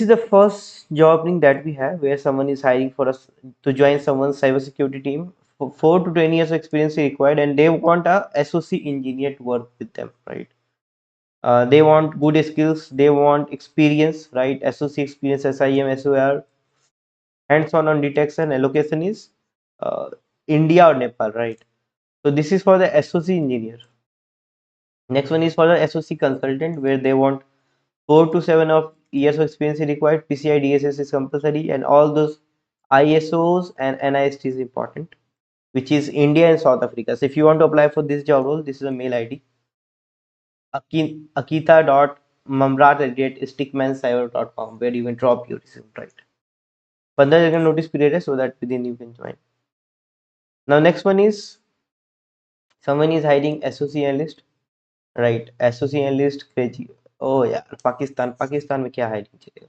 is the first job opening that we have where someone is hiring for us to join someone's cybersecurity team. For 4 to 10 years of experience is required, and they want a SOC engineer to work with them, right? They want good skills, they want experience, right? SOC experience, SIM, SOR, hands-on on detection, allocation is uh, India or Nepal, right? So this is for the SOC engineer. Next one is for the SOC consultant, where they want 4 to 7 years of experience is required. PCI DSS is compulsory, and all those ISOs and NIST is important, which is India and South Africa. So if you want to apply for this job role, this is a mail ID: akita.mamrat@stickmancyber.com, where you can drop your resume, right? 15 दिन notice period है, so that within you can join. Now next one is someone is hiring SOC analyst, right? SOC analyst crazy. Oh यार, पाकिस्तान में क्या hiring चलेगा?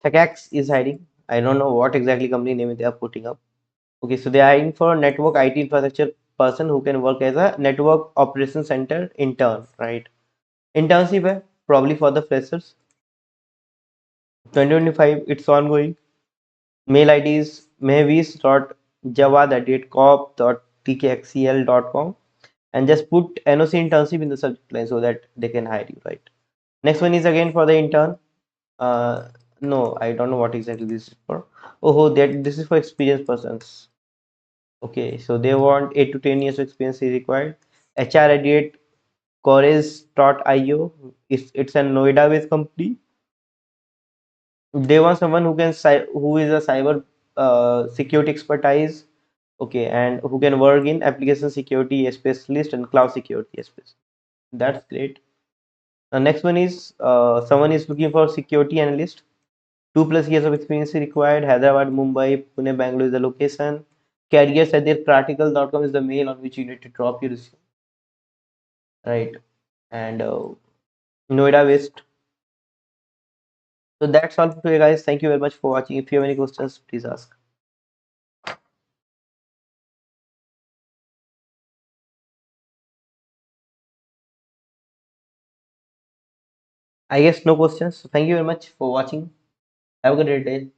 Takax is hiring. I don't know what exactly company name they are putting up. Okay, so they are hiring for a network IT infrastructure person who can work as a network operation center intern, right? Internship है, probably for the freshers. 2025, it's ongoing. Mail ID is mehvis.jawad@corp.tkxcl.com, and just put NOC internship in the subject line so that they can hire you, right? Next one is again for the intern. Uh, no, I don't know what exactly this is for. Oh, that this is for experienced persons. Okay, so they want 8 to 10 years of experience is required. HR Chorus.io. It's a Noida-based company. They want someone who is a cyber security expertise. Okay, and who can work in application security specialist and cloud security specialist. That's great. The next one is someone is looking for security analyst. 2 plus years of experience is required. Hyderabad, Mumbai, Pune, Bangalore is the location. Careers@theirpractical.com is the mail on which you need to drop your resume, right? And Noida West. So that's all for today, guys. Thank you very much for watching. If you have any questions, please ask. I guess no questions. So thank you very much for watching. Have a good day.